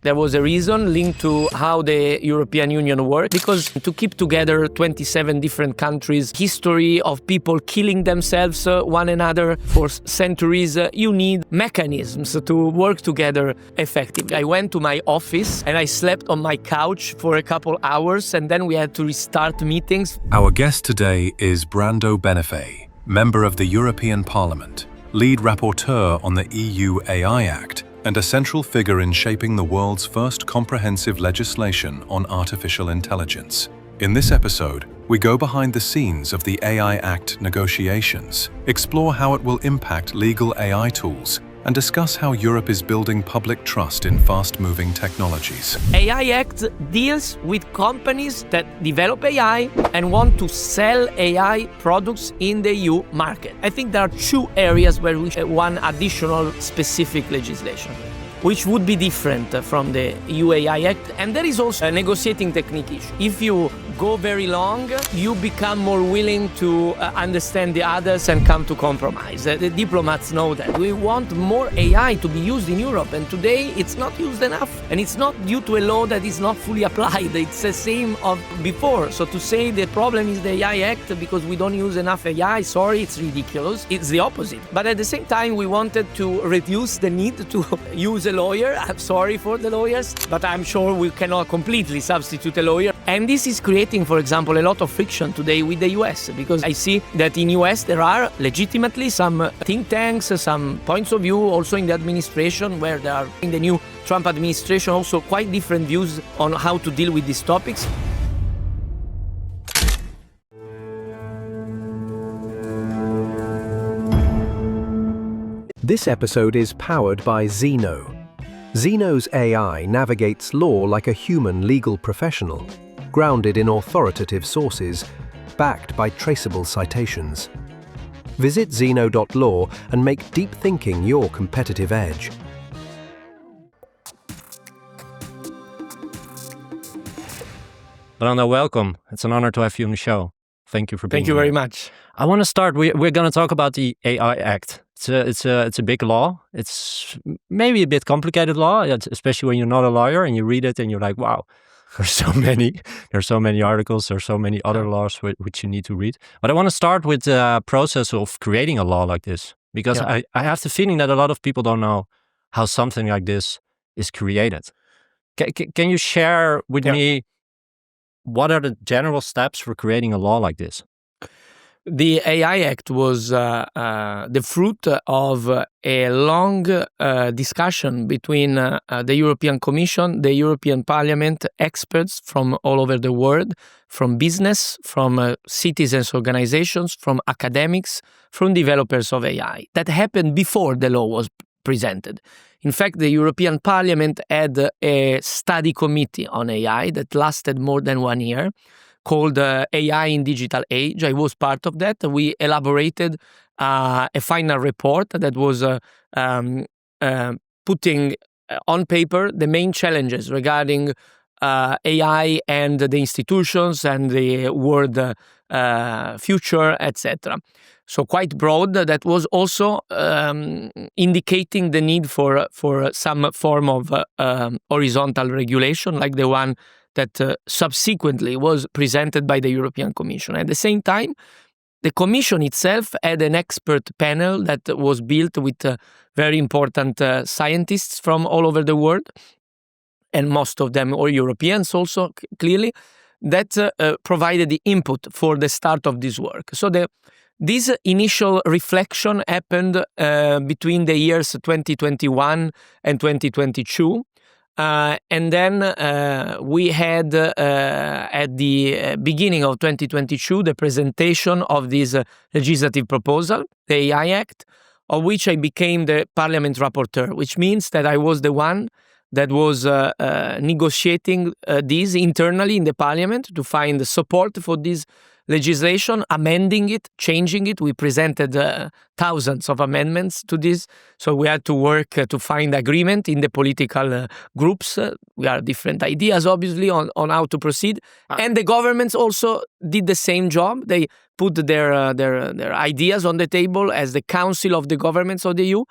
There was a reason linked to how the European Union worked, because to keep together 27 different countries, history of people killing themselves one another for centuries, you need mechanisms to work together effectively. I went to my office and I slept on my couch for a couple hours, and then we had to restart meetings. Our guest today is Brando Benifei, member of the European Parliament, lead rapporteur on the EU AI Act, and a central figure in shaping the world's first comprehensive legislation on artificial intelligence. In this episode, we go behind the scenes of the AI Act negotiations, explore how it will impact legal AI tools, and discuss how Europe is building public trust in fast-moving technologies. AI Act deals with companies that develop AI and want to sell AI products in the EU market. I think there are two areas where we want additional specific legislation, which would be different from the EU AI Act. And there is also a negotiating technique issue. If you go very long, you become more willing to understand the others and come to compromise. The diplomats know that. We want more AI to be used in Europe, and today it's not used enough. And it's not due to a law that is not fully applied. It's the same of before. So to say the problem is the AI Act because we don't use enough AI, sorry, it's ridiculous. It's the opposite. But at the same time, we wanted to reduce the need to use a lawyer. I'm sorry for the lawyers, but I'm sure we cannot completely substitute a lawyer. And this is creating, for example, a lot of friction today with the US, because I see that in US there are legitimately some think tanks, some points of view also in the administration, where there are in the new Trump administration also quite different views on how to deal with these topics. This episode is powered by Zeno. Zeno's AI navigates law like a human legal professional, grounded in authoritative sources, backed by traceable citations. Visit zeno.law and make deep thinking your competitive edge. Brando, welcome. It's an honor to have you on the show. Thank you for being here. Thank you very much. I want to start. We're going to talk about the AI Act. It's a big law. It's maybe a bit complicated law, especially when you're not a lawyer and you read it and you're like, wow, there's so many articles, there's so many other laws which you need to read. But I want to start with the process of creating a law like this, because I have the feeling that a lot of people don't know how something like this is created. Can you share with me what are the general steps for creating a law like this? The AI Act was the fruit of a long discussion between the European Commission, the European Parliament, experts from all over the world, from business, from citizens' organizations, from academics, from developers of AI. That happened before the law was presented. In fact, the European Parliament had a study committee on AI that lasted more than 1 year, called AI in Digital Age. I was part of that. We elaborated a final report that was putting on paper the main challenges regarding AI and the institutions and the world future, etc. So quite broad. That was also indicating the need for some form of horizontal regulation, like the one that subsequently was presented by the European Commission. At the same time, the Commission itself had an expert panel that was built with very important scientists from all over the world, and most of them are Europeans also, clearly, that provided the input for the start of this work. So this initial reflection happened between the years 2021 and 2022. And then we had at the beginning of 2022 the presentation of this legislative proposal, the AI Act, of which I became the Parliament rapporteur, which means that I was the one that was negotiating this internally in the Parliament to find the support for this legislation, amending it, changing it. We presented thousands of amendments to this, so we had to work to find agreement in the political groups. We have different ideas, obviously, on how to proceed. And the governments also did the same job. They put their ideas on the table as the Council of the Governments of the EU.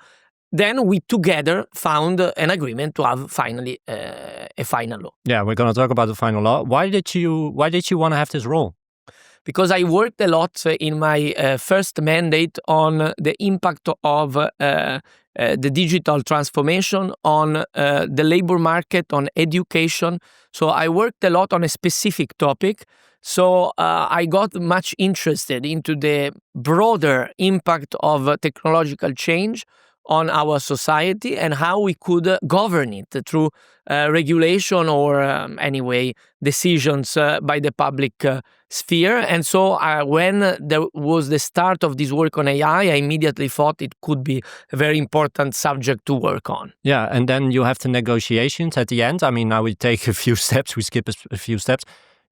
then we together found an agreement to have finally a final law. Yeah, we're going to talk about the final law. Why did you want to have this role? Because I worked a lot in my first mandate on the impact of the digital transformation on the labor market, on education. So I worked a lot on a specific topic. So I got much interested into the broader impact of technological change on our society and how we could govern it through regulation or anyway decisions by the public sphere. And so when there was the start of this work on AI, I immediately thought it could be a very important subject to work on. Yeah, and then you have the negotiations at the end. I mean, now we take a few steps, we skip a few steps.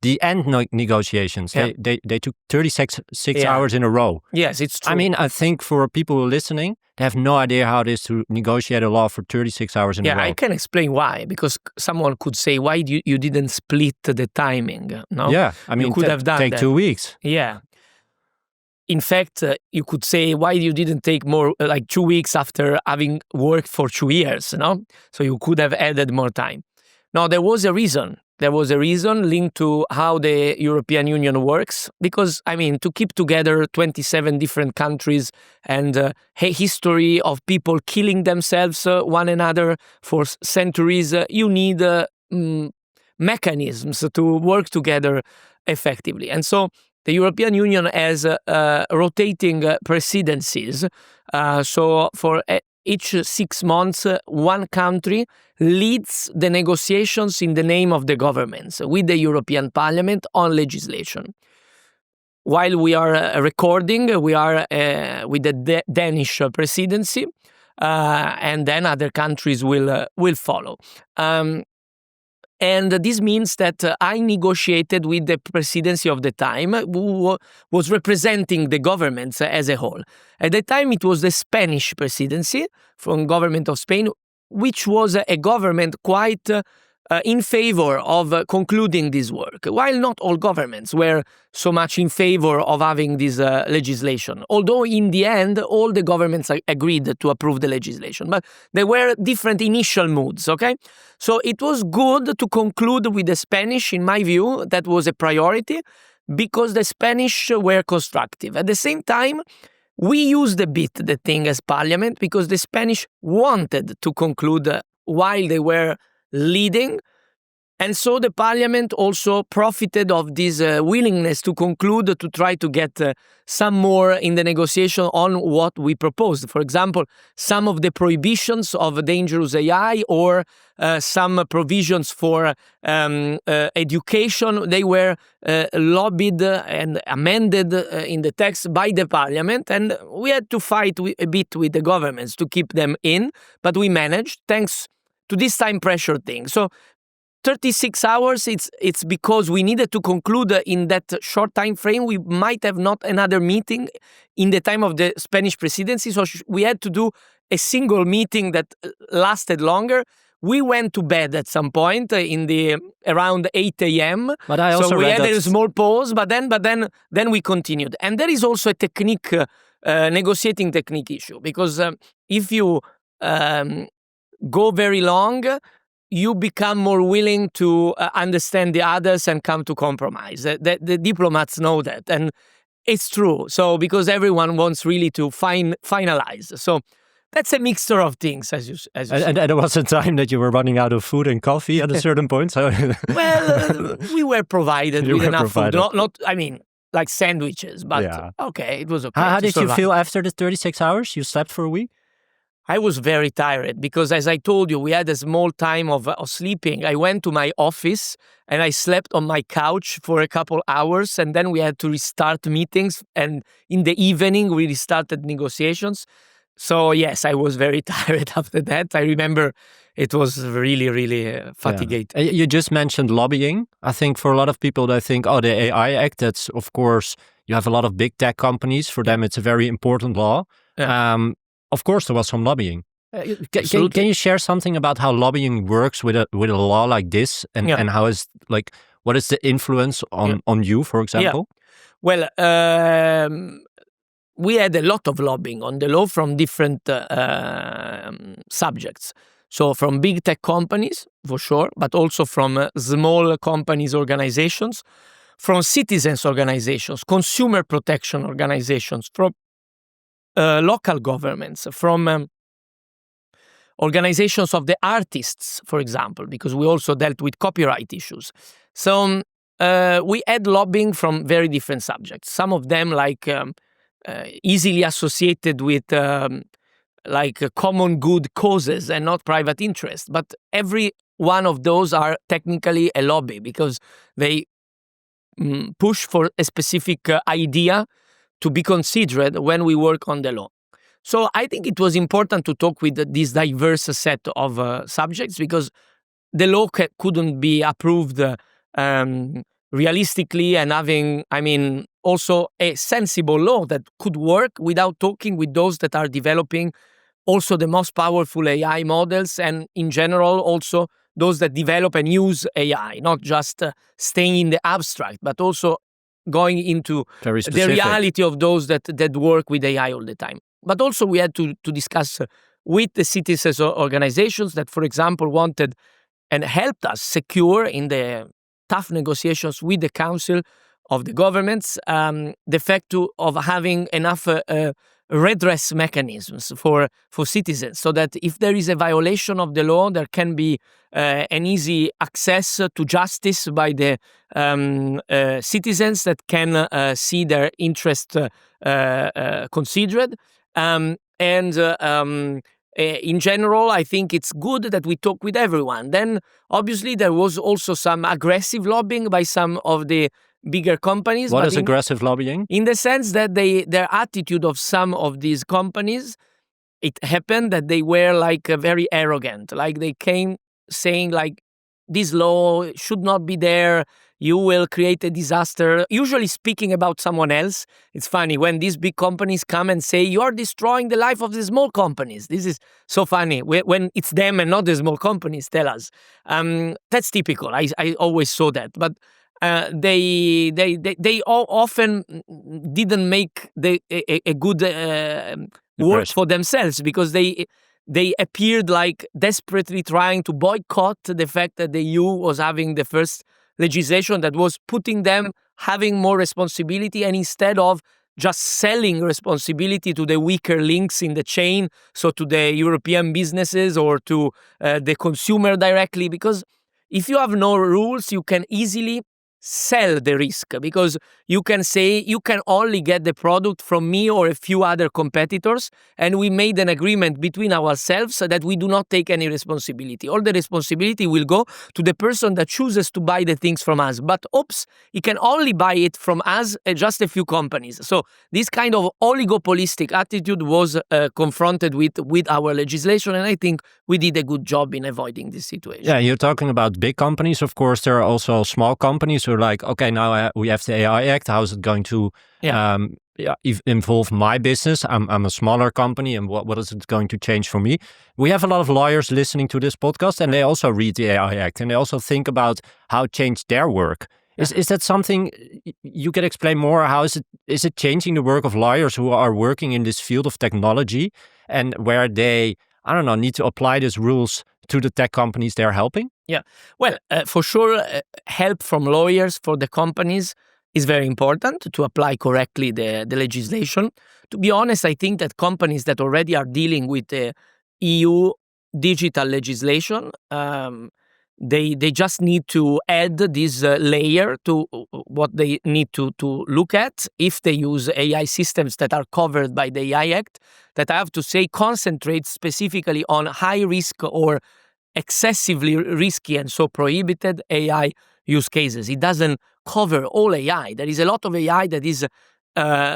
The end negotiations, they took 36 hours in a row. Yes, it's true. I mean, I think for people who are listening, they have no idea how it is to negotiate a law for 36 hours in a row. Yeah, I can explain why. Because someone could say, why you didn't split the timing? No? Yeah, I mean, you could have done take that. 2 weeks. Yeah. In fact, you could say, why you didn't take more, like 2 weeks after having worked for 2 years, no? So you could have added more time. No, there was a reason. There was a reason linked to how the European Union works. Because, I mean, to keep together 27 different countries and a history of people killing themselves one another for centuries, you need mechanisms to work together effectively. And so the European Union has rotating presidencies. So for each 6 months, one country leads the negotiations in the name of the governments with the European Parliament on legislation. While we are recording, we are with the Danish presidency, and then other countries will follow. And this means that I negotiated with the presidency of the time, who was representing the governments as a whole. At the time, it was the Spanish presidency from government of Spain, which was a government quite in favor of concluding this work, while not all governments were so much in favor of having this legislation. Although in the end, all the governments agreed to approve the legislation, but there were different initial moods, okay? So it was good to conclude with the Spanish, in my view. That was a priority, because the Spanish were constructive. At the same time, we used a bit the thing as parliament, because the Spanish wanted to conclude while they were leading. And so the parliament also profited of this willingness to conclude, to try to get some more in the negotiation on what we proposed. For example, some of the prohibitions of dangerous AI or some provisions for education, they were lobbied and amended in the text by the parliament. And we had to fight a bit with the governments to keep them in, but we managed, thanks to this time pressure thing. So 36 hours, it's because we needed to conclude in that short time frame. We might have not another meeting in the time of the Spanish presidency, so we had to do a single meeting that lasted longer. We went to bed at some point around 8 a.m. But I also so we read had a small pause, but then we continued. And there is also a technique, negotiating technique issue, because if you go very long, you become more willing to understand the others and come to compromise. The diplomats know that, and it's true. So because everyone wants really to finalize. So that's a mixture of things, as you and said. there was a time that you were running out of food and coffee at a certain point. So Well, we were provided with enough food. provided. Not, I mean, like sandwiches, but Yeah. okay, it was okay. How to did you survive. feel after the 36 hours? You slept for a week? I was very tired because, as I told you, we had a small time of sleeping. I went to my office and I slept on my couch for a couple hours, and then we had to restart meetings. And in the evening, we restarted negotiations. So yes, I was very tired after that. I remember it was really, really fatiguing. Yeah. You just mentioned lobbying. I think for a lot of people, they think, oh, the AI Act, that's, of course, you have a lot of big tech companies. For them, it's a very important law. Yeah. Of course, there was some lobbying. Can you share something about how lobbying works with a law like this, and how is what is the influence on you, for example? Well, we had a lot of lobbying on the law from different subjects. So from big tech companies, for sure, but also from small companies, organizations, from citizens organizations, consumer protection organizations, from local governments, from organizations of the artists, for example, because we also dealt with copyright issues. So we had lobbying from very different subjects. Some of them easily associated with common good causes and not private interest. But every one of those are technically a lobby because they push for a specific idea to be considered when we work on the law. So I think it was important to talk with this diverse set of subjects because the law couldn't be approved realistically and having, also a sensible law that could work without talking with those that are developing also the most powerful AI models and in general also those that develop and use AI, not just staying in the abstract, but also going into the reality of those that work with AI all the time. But also we had to discuss with the citizens organizations that, for example, wanted and helped us secure in the tough negotiations with the Council of the governments the fact of having enough redress mechanisms for citizens so that if there is a violation of the law, there can be an easy access to justice by the citizens that can see their interest considered. In general, I think it's good that we talk with everyone. Then, obviously, there was also some aggressive lobbying by some of the bigger companies. What is aggressive lobbying? In the sense that their attitude of some of these companies, it happened that they were very arrogant. Like they came saying this law should not be there. You will create a disaster. Usually speaking about someone else. It's funny when these big companies come and say, you are destroying the life of the small companies. This is so funny. When it's them and not the small companies tell us. That's typical. I always saw that. But they often didn't make a good work for themselves because they appeared like desperately trying to boycott the fact that the EU was having the first legislation that was putting them having more responsibility, and instead of just selling responsibility to the weaker links in the chain, so to the European businesses or to the consumer directly, because if you have no rules, you can easily sell the risk because you can say you can only get the product from me or a few other competitors, and we made an agreement between ourselves that we do not take any responsibility. All the responsibility will go to the person that chooses to buy the things from us. But oops, he can only buy it from us, just a few companies. So this kind of oligopolistic attitude was confronted with our legislation, and I think we did a good job in avoiding this situation. Yeah, you're talking about big companies. Of course, there are also small companies who are like, okay, now we have the AI Act. How is it going to involve my business? I'm a smaller company, and what is it going to change for me? We have a lot of lawyers listening to this podcast, and they also read the AI Act, and they also think about how it changed their work. Is that something you can explain more? How is it changing the work of lawyers who are working in this field of technology and where they, need to apply these rules to the tech companies they're helping? Yeah, well, for sure, help from lawyers for the companies is very important to apply correctly the legislation. To be honest, I think that companies that already are dealing with the EU digital legislation, they just need to add this layer to what they need to look at if they use AI systems that are covered by the AI Act, that I have to say concentrate specifically on high risk or excessively risky and so prohibited AI use cases. It doesn't cover all AI. There is a lot of AI that is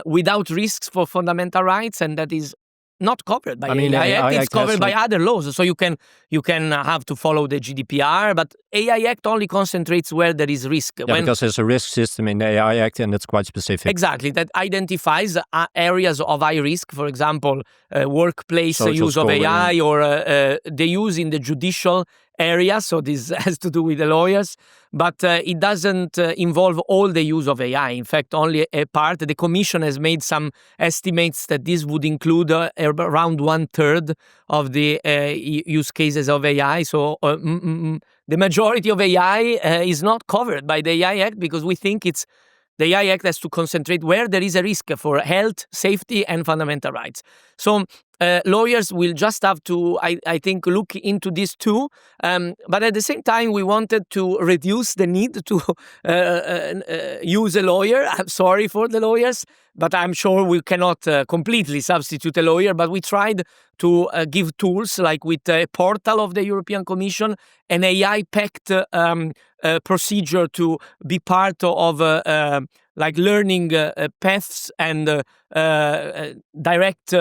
without risks for fundamental rights and that is not covered by AI Act. It's covered by other laws. So you can have to follow the GDPR, but AI Act only concentrates where there is risk. Yeah, because there's a risk system in the AI Act and it's quite specific. Exactly. That identifies areas of high risk, for example, workplace use of AI or the use in the judicial area, so this has to do with the lawyers, but it doesn't involve all the use of AI. In fact, only a part. The Commission has made some estimates that this would include around 1/3 of the use cases of AI. So the majority of AI is not covered by the AI Act, because we think the AI Act has to concentrate where there is a risk for health, safety, and fundamental rights. So lawyers will just have to, I think, look into this too. But at the same time, we wanted to reduce the need to use a lawyer. I'm sorry for the lawyers, but I'm sure we cannot completely substitute a lawyer. But we tried to give tools, like with a portal of the European Commission, an AI-packed procedure to be part of like learning paths and direct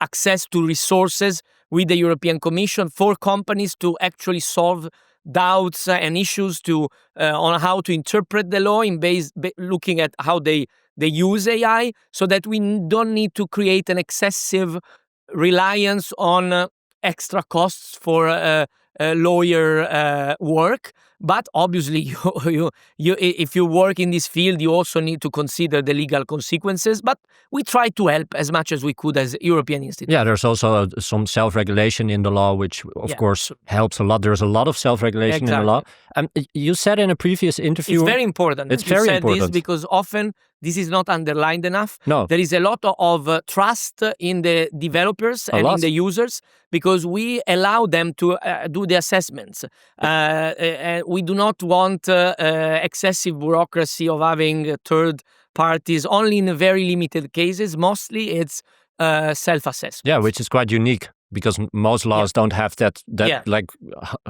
access to resources with the European Commission for companies to actually solve doubts and issues on how to interpret the law looking at how they use AI, so that we don't need to create an excessive reliance on extra costs for lawyer work. But obviously, if you work in this field, you also need to consider the legal consequences. But we try to help as much as we could as European institutions. Yeah, there's also some self-regulation in the law, which of course helps a lot. There's a lot of self-regulation in the law. You said in a previous interview... It's very important. It's very important. This because often this is not underlined enough. No. There is a lot of trust in the developers and in the users, because we allow them to do the assessments. We do not want excessive bureaucracy of having third parties, only in very limited cases. Mostly it's self-assessment. Yeah, which is quite unique, because most laws don't have that like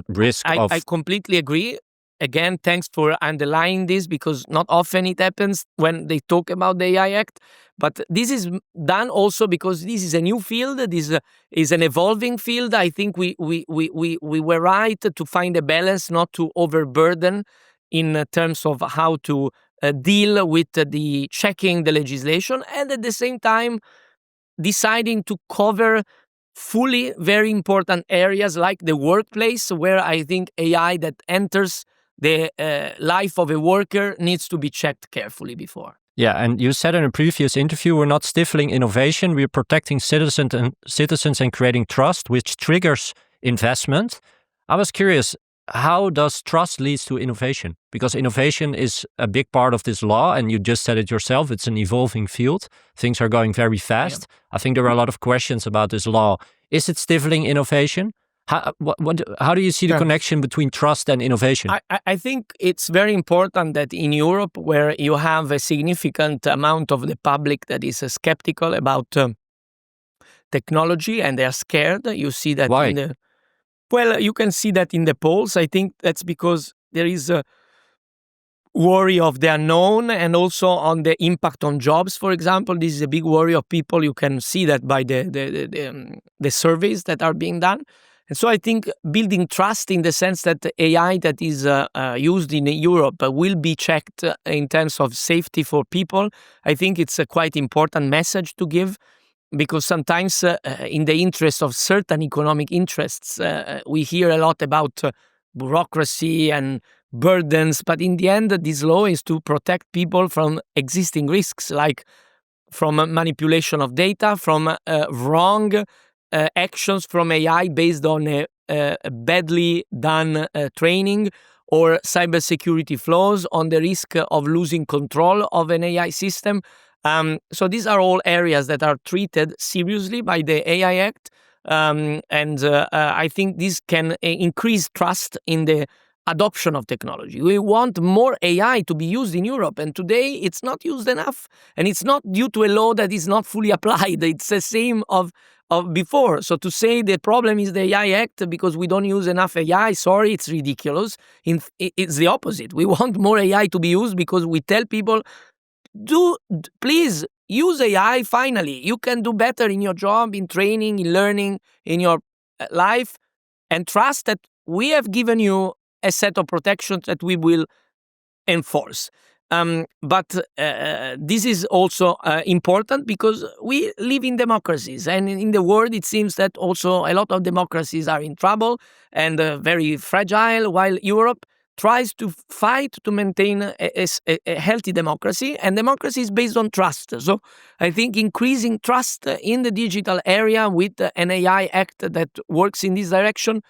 risk of... I completely agree. Again, thanks for underlining this, because not often it happens when they talk about the AI Act. But this is done also because this is a new field. This is an evolving field. I think we were right to find a balance, not to overburden in terms of how to deal with the checking the legislation, and at the same time deciding to cover fully very important areas like the workplace, where I think AI that enters the life of a worker needs to be checked carefully before. Yeah, and you said in a previous interview, we're not stifling innovation, we're protecting citizens and creating trust, which triggers investment. I was curious, how does trust lead to innovation? Because innovation is a big part of this law, and you just said it yourself, it's an evolving field. Things are going very fast. Yeah. I think there are a lot of questions about this law. Is it stifling innovation? How do you see the connection between trust and innovation? I think it's very important that in Europe, where you have a significant amount of the public that is skeptical about technology and they are scared, you see that. Why? Well, you can see that in the polls. I think that's because there is a worry of the unknown, and also on the impact on jobs, for example. This is a big worry of people. You can see that by the surveys that are being done. And so I think building trust in the sense that the AI that is used in Europe will be checked in terms of safety for people, I think it's a quite important message to give, because sometimes in the interest of certain economic interests, we hear a lot about bureaucracy and burdens, but in the end, this law is to protect people from existing risks, like from manipulation of data, from wrong actions from AI based on a badly done training, or cybersecurity flaws, on the risk of losing control of an AI system. So these are all areas that are treated seriously by the AI Act, and I think this can increase trust in the adoption of technology. We want more AI to be used in Europe, and today it's not used enough, and it's not due to a law that is not fully applied. It's the same of before. So to say the problem is the AI Act because we don't use enough AI, sorry, it's ridiculous. It's the opposite. We want more AI to be used because we tell people, please use AI. Finally, you can do better in your job, in training, in learning, in your life, and trust that we have given you a set of protections that we will enforce. But this is also important because we live in democracies, and in the world it seems that also a lot of democracies are in trouble and very fragile, while Europe tries to fight to maintain a healthy democracy, and democracy is based on trust. So I think increasing trust in the digital area with an AI Act that works in this direction,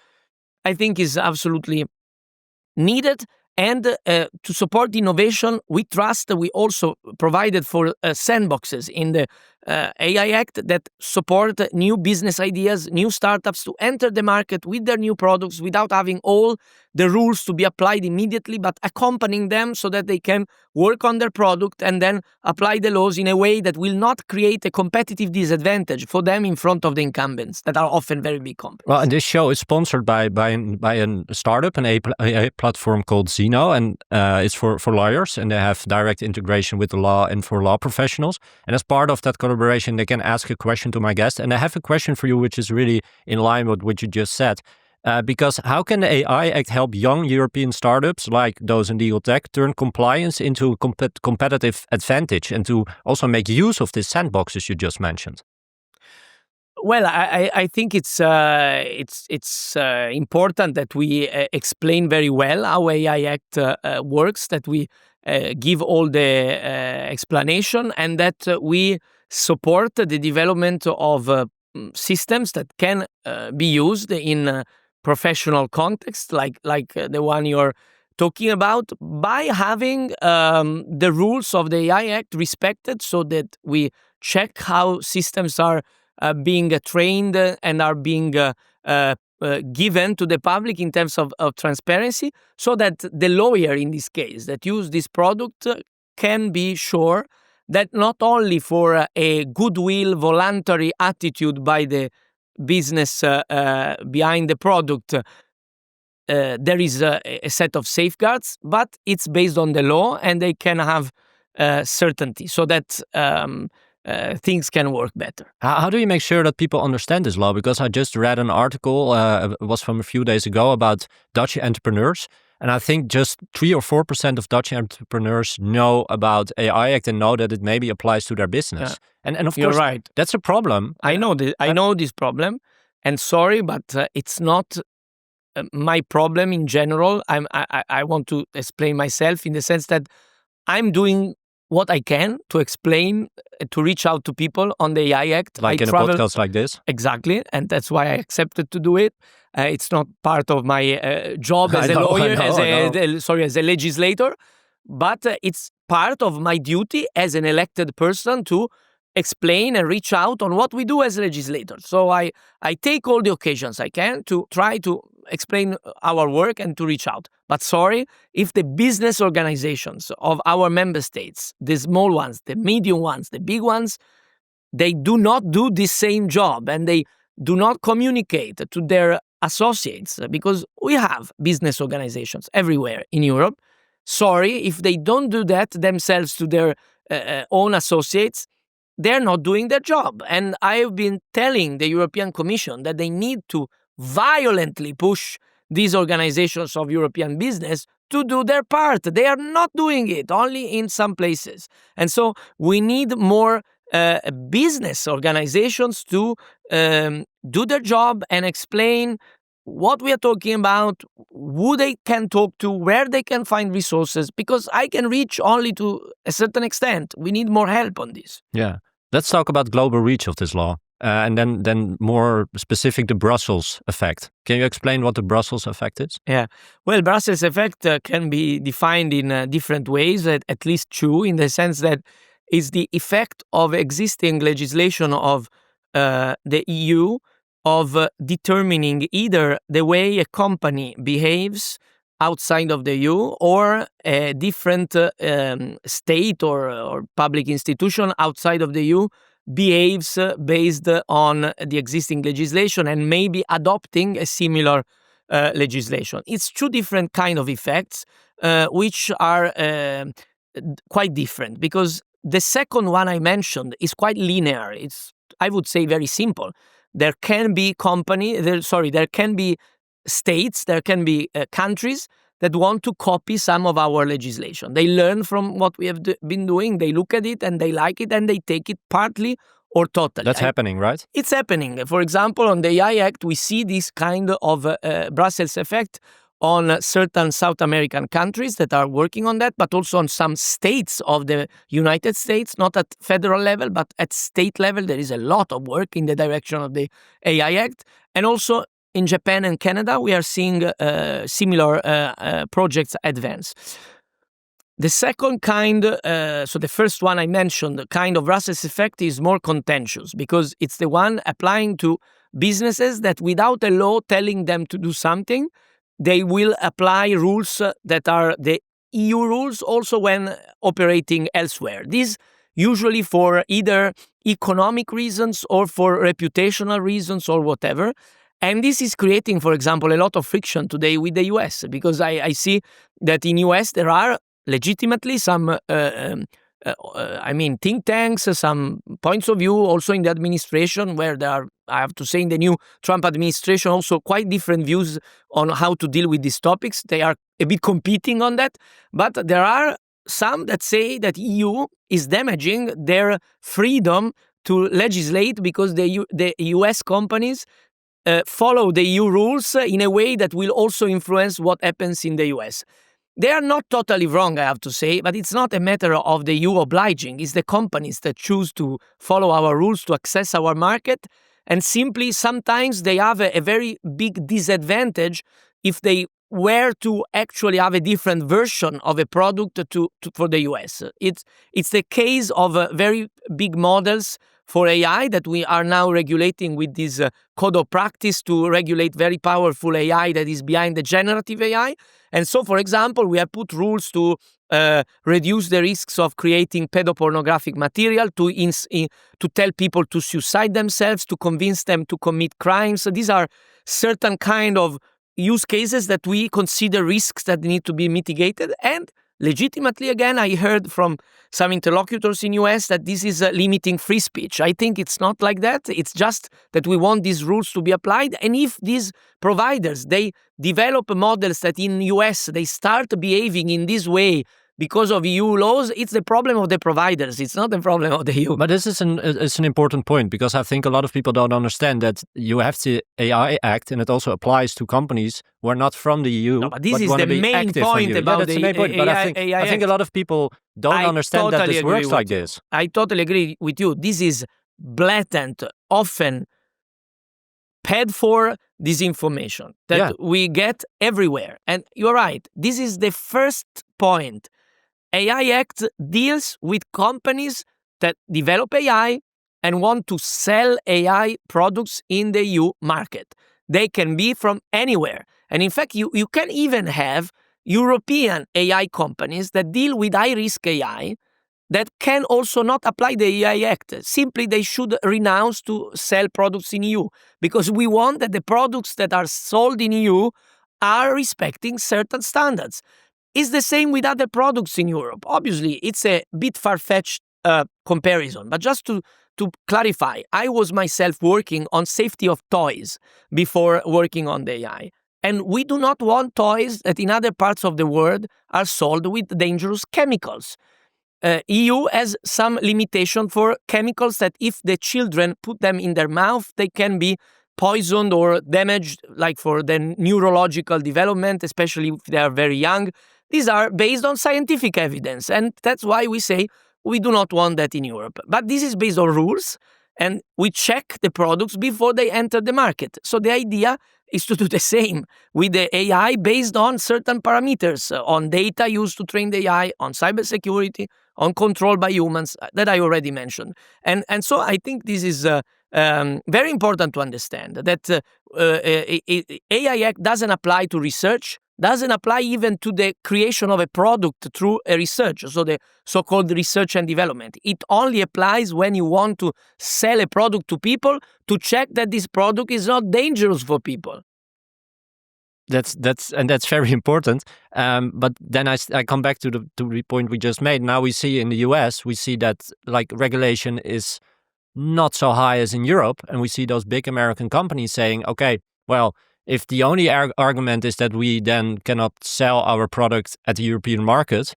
I think is absolutely needed. And to support innovation with trust, we also provided for sandboxes in the AI Act that support new business ideas, new startups to enter the market with their new products without having all the rules to be applied immediately, but accompanying them so that they can work on their product and then apply the laws in a way that will not create a competitive disadvantage for them in front of the incumbents that are often very big companies. Well, and this show is sponsored by a startup, an AI platform called Zeno, and it's for lawyers, and they have direct integration with the law and for law professionals. And as part of that collaboration, they can ask a question to my guest. And I have a question for you, which is really in line with what you just said. Because how can the AI Act help young European startups like those in legal tech turn compliance into a competitive advantage and to also make use of these sandboxes you just mentioned? Well, I think it's important that we explain very well how AI Act works, that we give all the explanation, and that we support the development of systems that can be used in professional context, like the one you're talking about, by having the rules of the AI Act respected, so that we check how systems are being trained and are being given to the public in terms of transparency, so that the lawyer in this case that use this product can be sure that not only for a goodwill, voluntary attitude by the business behind the product, there is a set of safeguards, but it's based on the law, and they can have certainty so that things can work better. How do you make sure that people understand this law? Because I just read an article, it was from a few days ago, about Dutch entrepreneurs. And I think just 3 or 4% of Dutch entrepreneurs know about AI Act and know that it maybe applies to their business. Yeah. And of You're course, right. That's a problem. I know this problem, and sorry, but it's not my problem in general. I want to explain myself in the sense that I'm doing what I can to explain, to reach out to people on the AI Act. Like in a podcast like this? Exactly, and that's why I accepted to do it. It's not part of my job as a lawyer, as a legislator, but it's part of my duty as an elected person to explain and reach out on what we do as legislators. So I take all the occasions I can to try to explain our work and to reach out. But sorry, if the business organizations of our member states, the small ones, the medium ones, the big ones, they do not do the same job and they do not communicate to their associates, because we have business organizations everywhere in Europe. Sorry, if they don't do that themselves to their own associates, they're not doing their job. And I've been telling the European Commission that they need to violently push these organizations of European business to do their part. They are not doing it, only in some places. And so we need more business organizations to do their job and explain what we are talking about, who they can talk to, where they can find resources, because I can reach only to a certain extent. We need more help on this. Yeah. Let's talk about global reach of this law. And then more specific, the Brussels effect. Can you explain what the Brussels effect is? Yeah. Well, Brussels effect can be defined in different ways, at least two, in the sense that it's the effect of existing legislation of the EU of determining either the way a company behaves outside of the EU or a different state or public institution outside of the EU behaves based on the existing legislation and maybe adopting a similar legislation. It's two different kind of effects which are quite different, because the second one I mentioned is quite linear. It's, I would say, very simple. There can be states, there can be countries that want to copy some of our legislation. They learn from what we have been doing, they look at it and they like it and they take it partly or totally. That's happening, right? It's happening. For example, on the AI Act, we see this kind of Brussels effect on certain South American countries that are working on that, but also on some states of the United States, not at federal level, but at state level. There is a lot of work in the direction of the AI Act. And also in Japan and Canada, we are seeing similar projects advance. The second kind, so the first one I mentioned, the kind of Brussels effect is more contentious because it's the one applying to businesses that without a law telling them to do something, they will apply rules that are the EU rules also when operating elsewhere. These usually for either economic reasons or for reputational reasons or whatever. And this is creating, for example, a lot of friction today with the US because I see that in US there are legitimately some think tanks, some points of view also in the administration where there are, I have to say, in the new Trump administration also quite different views on how to deal with these topics. They are a bit competing on that, but there are some that say that EU is damaging their freedom to legislate because the US companies follow the EU rules in a way that will also influence what happens in the US. They are not totally wrong, I have to say, but it's not a matter of the EU obliging. It's the companies that choose to follow our rules to access our market. And simply, sometimes they have a very big disadvantage if they were to actually have a different version of a product for the US. It's the case of very big models for AI that we are now regulating with this code of practice to regulate very powerful AI that is behind the generative AI. And so, for example, we have put rules to reduce the risks of creating pedopornographic material, to tell people to suicide themselves, to convince them to commit crimes. So these are certain kind of use cases that we consider risks that need to be mitigated. And legitimately, again, I heard from some interlocutors in US that this is limiting free speech. I think it's not like that. It's just that we want these rules to be applied. And if these providers, they develop models that in US, they start behaving in this way because of EU laws, it's the problem of the providers. It's not the problem of the EU. But this is an important point because I think a lot of people don't understand that you have the AI Act and it also applies to companies who are not from the EU. No, but this is the main point about the main point. But I think a lot of people don't understand that this works like this. I totally agree with you. This is blatant, often paid for disinformation that we get everywhere. And you're right. This is the first point. AI Act deals with companies that develop AI and want to sell AI products in the EU market. They can be from anywhere. And in fact, you can even have European AI companies that deal with high-risk AI that can also not apply the AI Act. Simply, they should renounce to sell products in EU because we want that the products that are sold in EU are respecting certain standards. It's the same with other products in Europe. Obviously, it's a bit far-fetched comparison, but just to clarify, I was myself working on safety of toys before working on the AI. And we do not want toys that in other parts of the world are sold with dangerous chemicals. EU has some limitation for chemicals that if the children put them in their mouth, they can be poisoned or damaged, like for the neurological development, especially if they are very young. These are based on scientific evidence, and that's why we say we do not want that in Europe. But this is based on rules, and we check the products before they enter the market. So the idea is to do the same with the AI based on certain parameters, on data used to train the AI, on cybersecurity, on control by humans that I already mentioned. And so I think this is very important to understand that AI Act doesn't apply to research, doesn't apply even to the creation of a product through a research, so the so-called research and development. It only applies when you want to sell a product to people to check that this product is not dangerous for people. That's very important. But then I come back to the point we just made. Now we see in the US, we see that like regulation is not so high as in Europe, and we see those big American companies saying, okay, well, if the only argument is that we then cannot sell our product at the European market,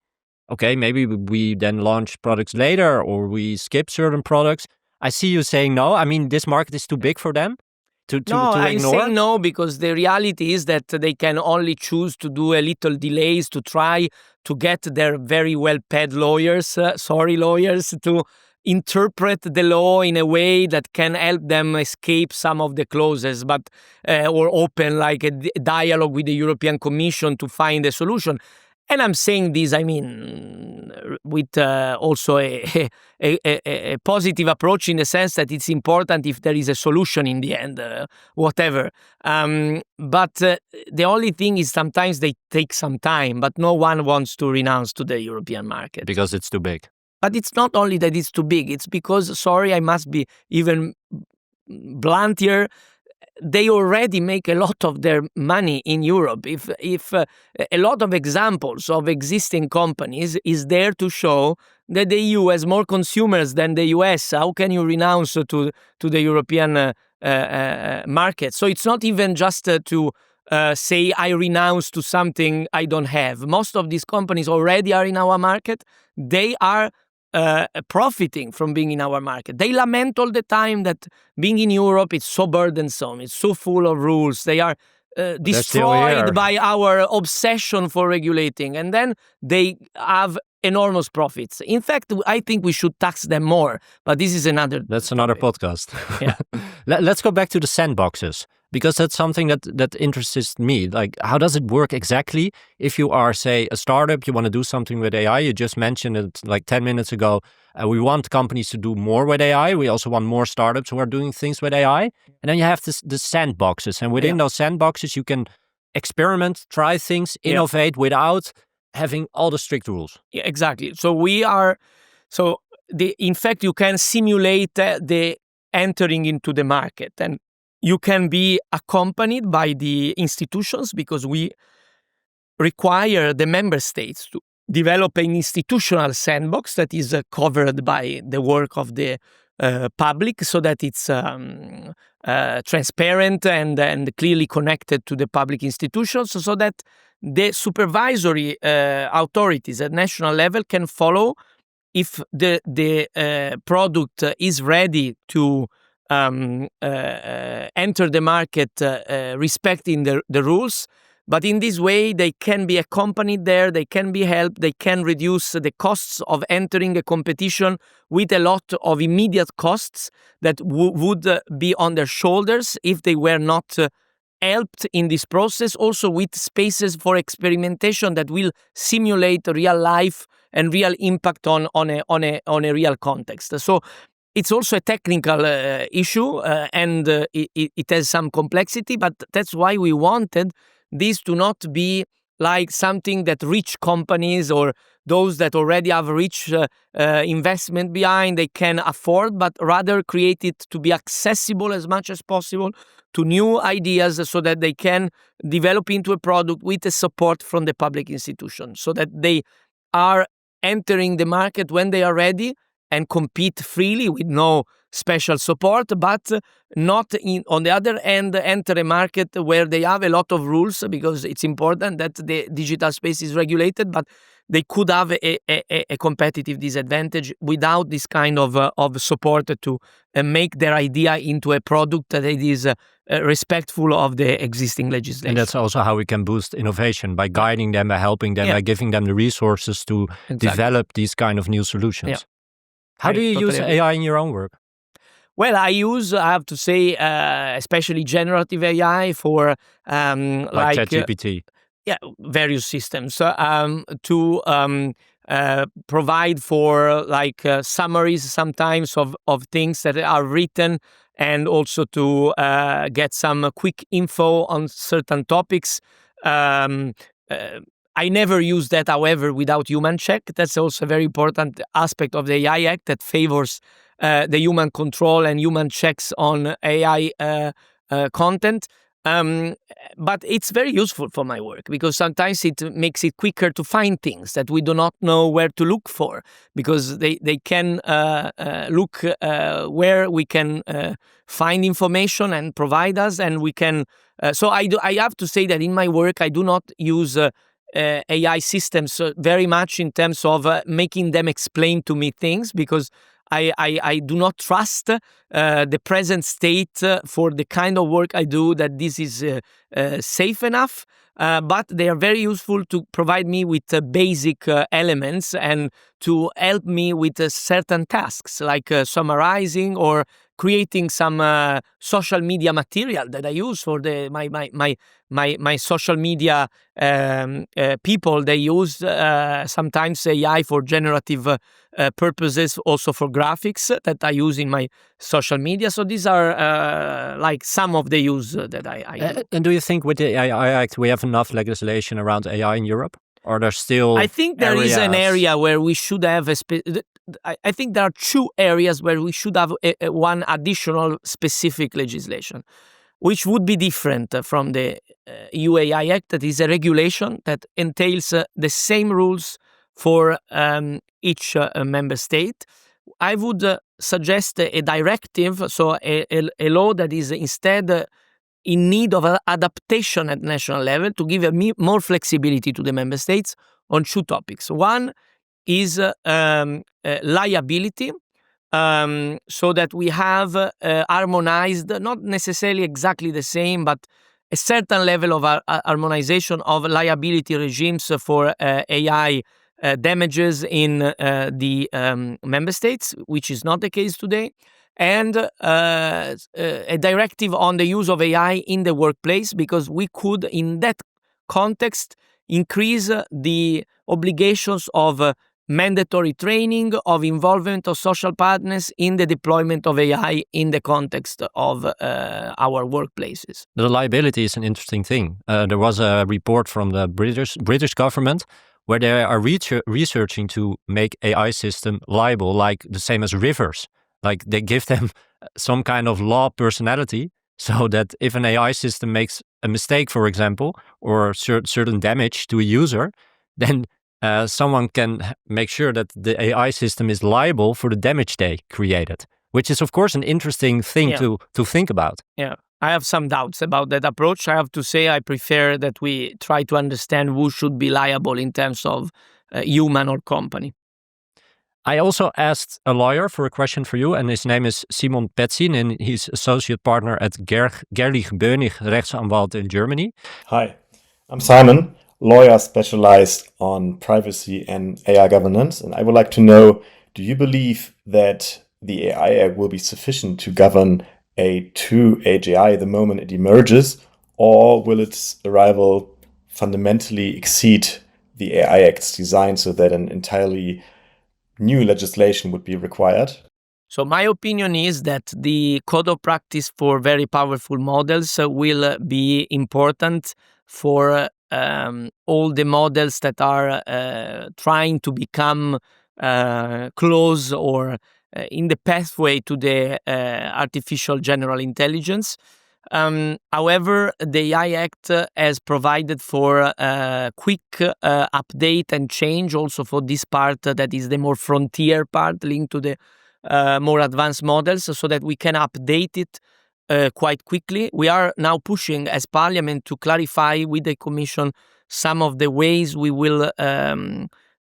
okay, maybe we then launch products later or we skip certain products. I see you saying no. I mean, this market is too big for them to I'm ignore. saying no because the reality is that they can only choose to do a little delays to try to get their very well-paid lawyers, lawyers, to interpret the law in a way that can help them escape some of the clauses, but or open like a dialogue with the European Commission to find a solution. And I'm saying this, I mean, with also a positive approach in the sense that it's important if there is a solution in the end, whatever. But the only thing is sometimes they take some time, but no one wants to renounce to the European market. Because it's too big. But it's not only that it's too big, it's because, sorry, I must be even blunt here, they already make a lot of their money in Europe. If a lot of examples of existing companies is there to show that the EU has more consumers than the US, how can you renounce to the European market? So it's not even just to say I renounce to something I don't have. Most of these companies already are in our market. They are profiting from being in our market. They lament all the time that being in Europe is so burdensome, it's so full of rules. They are destroyed by our obsession for regulating, and then they have enormous profits. In fact, I think we should tax them more, but this is another podcast. Yeah. Let's go back to the sandboxes, because that's something that interests me. Like, how does it work exactly? If you are, say, a startup, you want to do something with AI, you just mentioned it like 10 minutes ago, we want companies to do more with AI. We also want more startups who are doing things with AI. And then you have the sandboxes. And within those sandboxes, you can experiment, try things, innovate without having all the strict rules. Yeah, exactly. So in fact, you can simulate the entering into the market, and you can be accompanied by the institutions because we require the member states to develop an institutional sandbox that is covered by the work of the public, so that it's transparent and clearly connected to the public institutions, so that the supervisory authorities at national level can follow if the product is ready to enter the market respecting the rules. But in this way, they can be accompanied there, they can be helped, they can reduce the costs of entering a competition with a lot of immediate costs that would be on their shoulders if they were not helped in this process, also with spaces for experimentation that will simulate real life and real impact on a real context. So it's also a technical issue and it has some complexity, but that's why we wanted this to not be like something that rich companies or those that already have rich investment behind, they can afford, but rather create it to be accessible as much as possible to new ideas so that they can develop into a product with the support from the public institution, so that they are entering the market when they are ready and compete freely with no special support, but not on the other hand enter a market where they have a lot of rules, because it's important that the digital space is regulated, but they could have a competitive disadvantage without this kind of support to make their idea into a product that it is respectful of the existing legislation. And that's also how we can boost innovation, by guiding them, by helping them, by giving them the resources to develop these kind of new solutions. Yeah. How do you use AI in your own work? Well, I have to say, especially generative AI for like ChatGPT. Various systems to provide for summaries sometimes of things that are written, and also to get some quick info on certain topics. I never use that, however, without human check. That's also a very important aspect of the AI Act that favors the human control and human checks on AI content. But it's very useful for my work because sometimes it makes it quicker to find things that we do not know where to look for, because they can look where we can find information and provide us, and we can. So I have to say that in my work I do not use AI systems very much in terms of making them explain to me things, because I do not trust the present state for the kind of work I do, that this is safe enough. But they are very useful to provide me with basic elements and to help me with certain tasks, like summarizing or creating some social media material that I use for my social media people. They use sometimes AI for generative purposes, also for graphics that I use in my social media. So these are like some of the use that I do. And do you think with the AI Act we have enough legislation around AI in Europe? Or there's still I think there is an area where we should have I think there are two areas where we should have one additional specific legislation, which would be different from the EU AI Act. That is a regulation that entails the same rules for each member state. I would suggest a directive, so a law that is instead in need of adaptation at national level to give more flexibility to the member states on two topics. One is liability, so that we have harmonized, not necessarily exactly the same, but a certain level of harmonization of liability regimes for AI damages in the member states, which is not the case today. And a directive on the use of AI in the workplace, because we could, in that context, increase the obligations of mandatory training, of involvement of social partners in the deployment of AI in the context of our workplaces. The liability is an interesting thing. There was a report from the British government where they are researching to make AI system liable, like the same as rivers. Like they give them some kind of law personality, so that if an AI system makes a mistake, for example, or certain damage to a user, then someone can make sure that the AI system is liable for the damage they created, which is, of course, an interesting thing to think about. Yeah, I have some doubts about that approach. I have to say I prefer that we try to understand who should be liable in terms of human or company. I also asked a lawyer for a question for you, and his name is Simon Petzin, and he's associate partner at Gerlich Bönig Rechtsanwalt in Germany. Hi, I'm Simon, lawyer specialized on privacy and AI governance, and I would like to know, do you believe that the AI Act will be sufficient to govern a true AGI the moment it emerges, or will its arrival fundamentally exceed the AI Act's design so that an entirely new legislation would be required? So my opinion is that the code of practice for very powerful models will be important for all the models that are trying to become close or in the pathway to the artificial general intelligence. However, the AI Act has provided for quick update and change also for this part that is the more frontier part linked to the more advanced models, so that we can update it quite quickly. We are now pushing as Parliament to clarify with the Commission some of the ways we will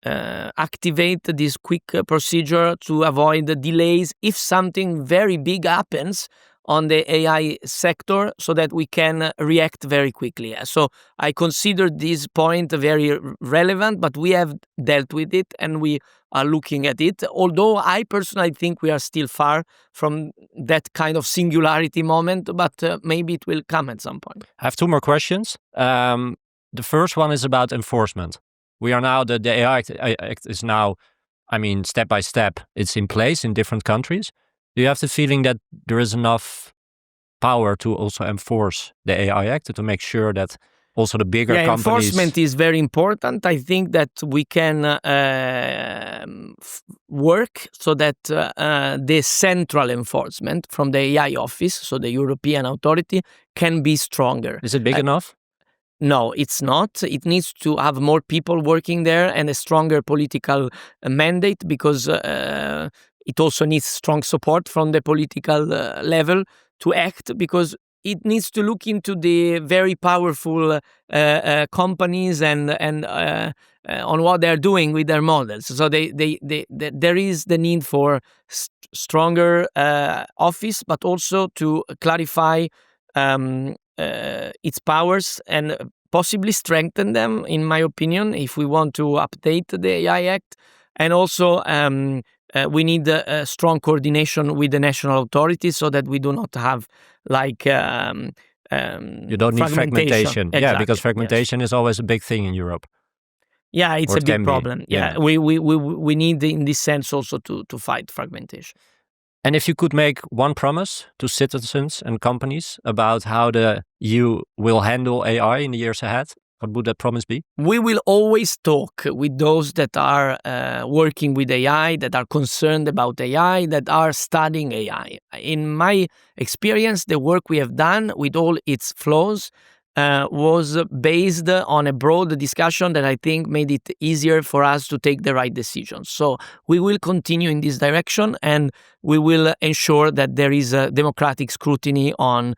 activate this quick procedure to avoid the delays if something very big happens on the AI sector, so that we can react very quickly. So I consider this point very relevant, but we have dealt with it and we are looking at it. Although I personally think we are still far from that kind of singularity moment, but maybe it will come at some point. I have two more questions. The first one is about enforcement. We are now, the AI Act is now, step by step, it's in place in different countries. Do you have the feeling that there is enough power to also enforce the AI Act to make sure that also the bigger companies. Enforcement is very important. I think that we can work so that the central enforcement from the AI office, so the European authority, can be stronger. Is it big enough? No, it's not. It needs to have more people working there and a stronger political mandate, because it also needs strong support from the political level to act, because it needs to look into the very powerful companies and on what they're doing with their models. So there is the need for stronger office, but also to clarify its powers and possibly strengthen them, in my opinion, if we want to update the AI Act. And also we need a strong coordination with the national authorities so that we do not have like you don't need fragmentation. Exactly. Yeah, because fragmentation is always a big thing in Europe. Yeah, it's Or a it big can problem. be. Yeah, we need in this sense also to fight fragmentation. And if you could make one promise to citizens and companies about how the EU will handle AI in the years ahead, what would that promise be? We will always talk with those that are working with AI, that are concerned about AI, that are studying AI. In my experience, the work we have done with all its flaws was based on a broad discussion that I think made it easier for us to take the right decisions. So we will continue in this direction, and we will ensure that there is a democratic scrutiny on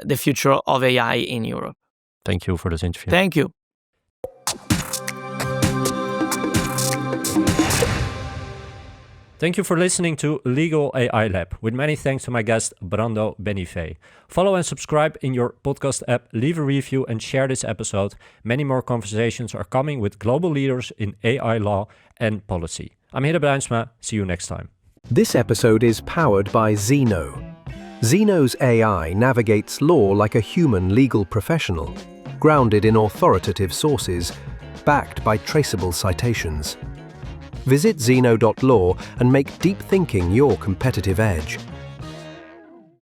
the future of AI in Europe. Thank you for this interview. Thank you. Thank you for listening to Legal AI Lab, with many thanks to my guest, Brando Benifei. Follow and subscribe in your podcast app, leave a review and share this episode. Many more conversations are coming with global leaders in AI law and policy. I'm Hidde Bruinsma. See you next time. This episode is powered by Zeno. Zeno's AI navigates law like a human legal professional, grounded in authoritative sources, backed by traceable citations. Visit zeno.law and make deep thinking your competitive edge.